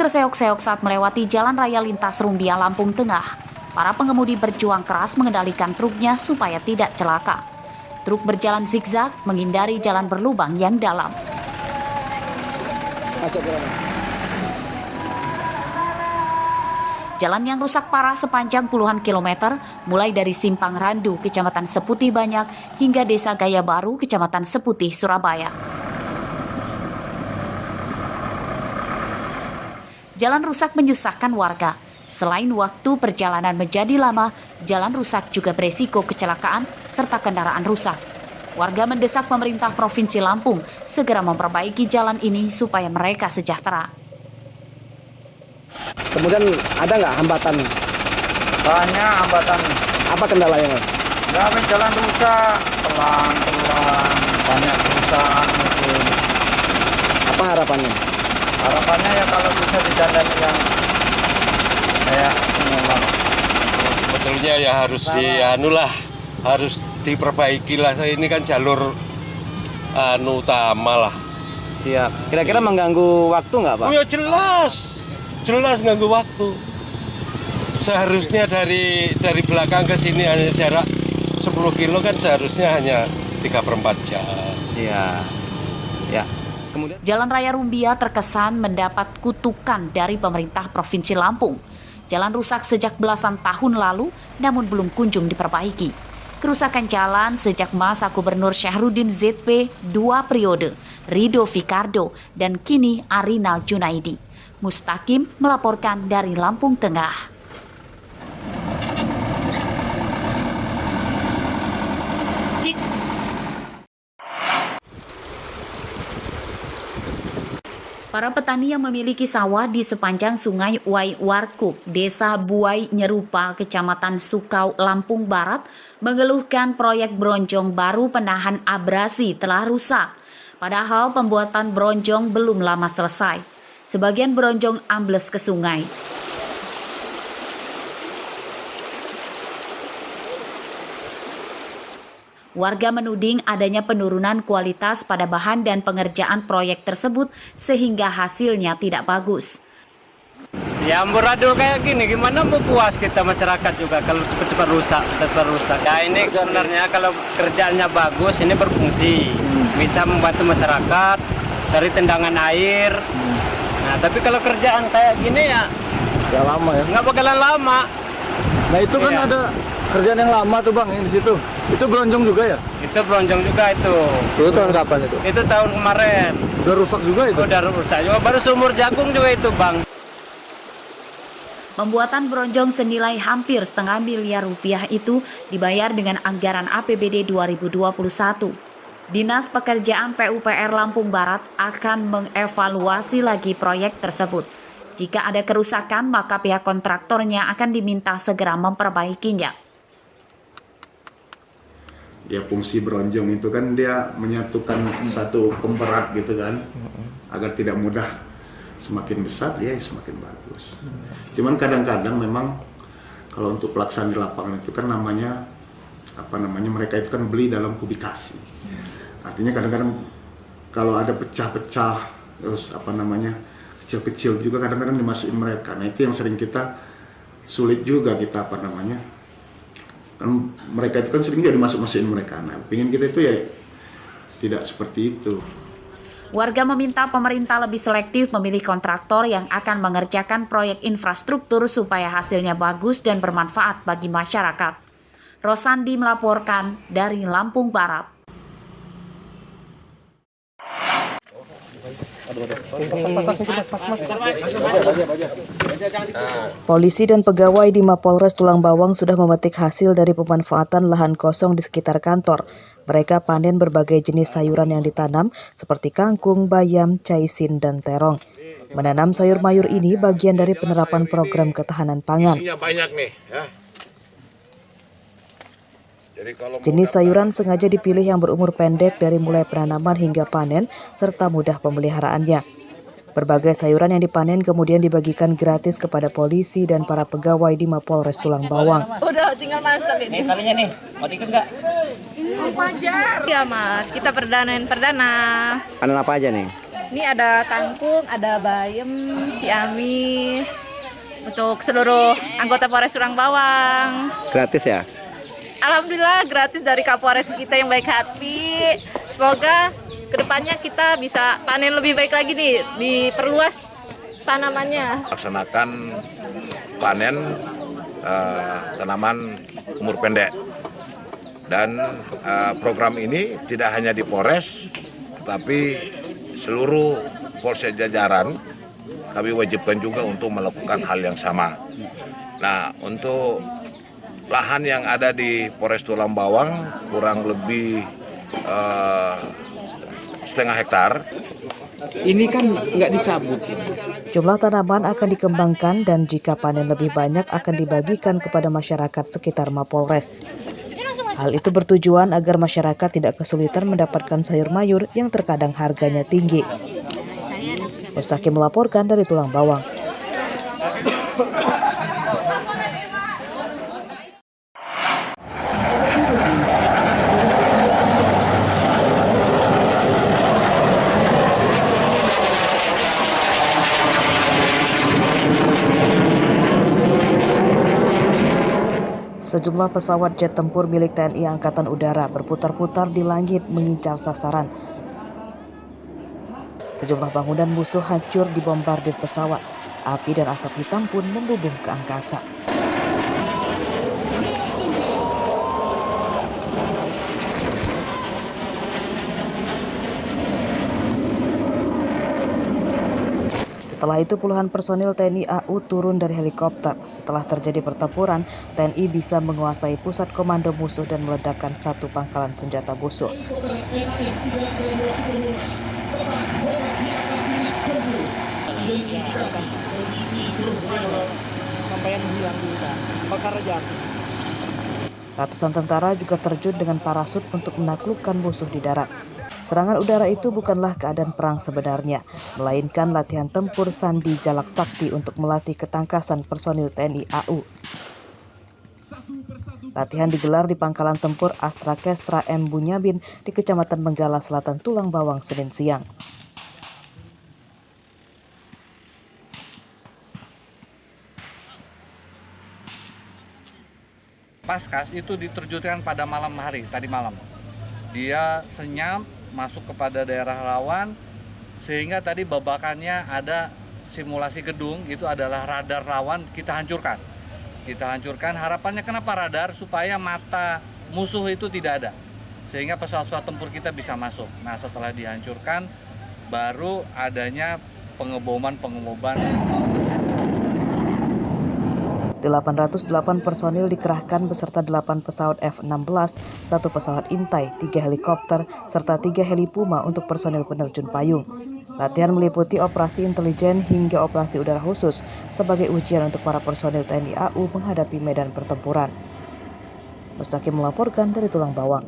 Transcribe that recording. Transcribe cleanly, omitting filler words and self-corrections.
terseok-seok saat melewati jalan raya lintas Rumbia, Lampung Tengah. Para pengemudi berjuang keras mengendalikan truknya supaya tidak celaka. Truk berjalan zigzag menghindari jalan berlubang yang dalam. Jalan yang rusak parah sepanjang puluhan kilometer, mulai dari Simpang Randu, Kecamatan Seputih Banyak, hingga Desa Gaya Baru, Kecamatan Seputih, Surabaya. Jalan rusak menyusahkan warga. Selain waktu perjalanan menjadi lama, jalan rusak juga beresiko kecelakaan serta kendaraan rusak. Warga mendesak pemerintah Provinsi Lampung segera memperbaiki jalan ini supaya mereka sejahtera. Kemudian ada nggak hambatan? Banyak hambatan. Apa kendalanya, Mas? Kami jalan rusak, pelan-pelan, banyak kerusakan mungkin. Apa harapannya? Harapannya ya kalau bisa didandani yang kayak semula. Sebetulnya ya harus harus diperbaiki lah. Ini kan jalur utama lah. Siap. Kira-kira mengganggu waktu nggak, Pak? Oh ya jelas ganggu waktu. Seharusnya dari belakang ke sini hanya jarak 10 kilo kan seharusnya hanya 3/4 jam. Iya. Ya. Kemudian Jalan Raya Rumbia terkesan mendapat kutukan dari pemerintah Provinsi Lampung. Jalan rusak sejak belasan tahun lalu, namun belum kunjung diperbaiki. Kerusakan jalan sejak masa Gubernur Syahrudin ZP 2 periode, Rido Fikardo, dan kini Arinal Junaidi. Mustaqim melaporkan dari Lampung Tengah. Para petani yang memiliki sawah di sepanjang Sungai Uai Warkuk, Desa Buai Nyerupa, Kecamatan Sukau, Lampung Barat, mengeluhkan proyek bronjong baru penahan abrasi telah rusak. Padahal pembuatan bronjong belum lama selesai. Sebagian bronjong ambles ke sungai. Warga menuding adanya penurunan kualitas pada bahan dan pengerjaan proyek tersebut sehingga hasilnya tidak bagus. Ya amburadul kayak gini, gimana mau puas kita masyarakat juga kalau cepat-cepat rusak. Ya ini sebenarnya kalau kerjaannya bagus, ini berfungsi. Bisa membantu masyarakat dari tendangan air. Nah tapi kalau kerjaan kayak gini ya lama ya. Nggak bakalan lama. Nah itu kan ada kerjaan yang lama tuh Bang, yang di situ. Itu bronjong juga ya? Itu bronjong juga itu. Itu tahun kapan itu? Itu tahun kemarin. Udah rusak juga itu? Udah rusak juga, baru sumur jagung juga itu Bang. Pembuatan bronjong senilai hampir setengah miliar rupiah itu dibayar dengan anggaran APBD 2021. Dinas Pekerjaan PUPR Lampung Barat akan mengevaluasi lagi proyek tersebut. Jika ada kerusakan, maka pihak kontraktornya akan diminta segera memperbaikinya. Ya fungsi bronjong itu kan dia menyatukan satu pemberat gitu kan, agar tidak mudah, semakin besar dia semakin bagus. Cuman kadang-kadang memang kalau untuk pelaksanaan di lapangan itu kan namanya mereka itu kan beli dalam kubikasi. Artinya kadang-kadang kalau ada pecah-pecah terus kecil-kecil juga kadang-kadang dimasukin mereka. Nah itu yang sering kita sulit juga kita kan mereka itu kan sering jadi masukin mereka. Nah pengen kita itu ya tidak seperti itu. Warga meminta pemerintah lebih selektif memilih kontraktor yang akan mengerjakan proyek infrastruktur supaya hasilnya bagus dan bermanfaat bagi masyarakat. Rosandi melaporkan dari Lampung Barat. Polisi dan pegawai di Mapolres Tulang Bawang sudah memetik hasil dari pemanfaatan lahan kosong di sekitar kantor. Mereka panen berbagai jenis sayuran yang ditanam seperti kangkung, bayam, caisin, dan terong. Menanam sayur mayur ini bagian dari penerapan program ketahanan pangan. Jenis sayuran sengaja dipilih yang berumur pendek dari mulai penanaman hingga panen serta mudah pemeliharaannya. Berbagai sayuran yang dipanen kemudian dibagikan gratis kepada polisi dan para pegawai di Mapolres Tulang Bawang. Udah tinggal masak ini. Talinya nih, mau diikat nggak? Wajar. Ya Mas, kita perdana. Panen apa aja nih? Ini ada kangkung, ada bayam, ciamis untuk seluruh anggota Polres Tulang Bawang. Gratis ya? Alhamdulillah gratis dari Kapolres kita yang baik hati. Semoga kedepannya kita bisa panen lebih baik lagi nih, diperluas tanamannya. Laksanakan panen tanaman umur pendek. Dan program ini tidak hanya di Polres, tetapi seluruh polsek jajaran kami wajibkan juga untuk melakukan hal yang sama. Nah, untuk lahan yang ada di Polres Tulang Bawang kurang lebih setengah hektar. Ini kan nggak dicabut. Jumlah tanaman akan dikembangkan dan jika panen lebih banyak akan dibagikan kepada masyarakat sekitar Mapolres. Hal itu bertujuan agar masyarakat tidak kesulitan mendapatkan sayur mayur yang terkadang harganya tinggi. Mustaqim melaporkan dari Tulang Bawang. Sejumlah pesawat jet tempur milik TNI Angkatan Udara berputar-putar di langit mengincar sasaran. Sejumlah bangunan musuh hancur dibombardir pesawat. Api dan asap hitam pun membumbung ke angkasa. Setelah itu puluhan personil TNI AU turun dari helikopter. Setelah terjadi pertempuran, TNI bisa menguasai pusat komando musuh dan meledakkan satu pangkalan senjata musuh. Ratusan tentara juga terjun dengan parasut untuk menaklukkan musuh di darat. Serangan udara itu bukanlah keadaan perang sebenarnya, melainkan latihan tempur Sandi Jalak Sakti untuk melatih ketangkasan personil TNI AU. Latihan digelar di pangkalan tempur Astra Kestra M. Bunyabin di Kecamatan Menggala Selatan, Tulang Bawang, Senin siang. Paskas itu diterjunkan pada malam hari, tadi malam. Dia senyap masuk kepada daerah rawan, sehingga tadi babakannya ada simulasi gedung, itu adalah radar lawan, kita hancurkan. Harapannya kenapa radar? Supaya mata musuh itu tidak ada, sehingga pesawat-pesawat tempur kita bisa masuk. Nah, setelah dihancurkan, baru adanya pengeboman. 808 personil dikerahkan beserta 8 pesawat F-16, 1 pesawat Intai, 3 helikopter, serta 3 heli Puma untuk personil penerjun payung. Latihan meliputi operasi intelijen hingga operasi udara khusus sebagai ujian untuk para personil TNI AU menghadapi medan pertempuran. Mustaqim melaporkan dari Tulang Bawang.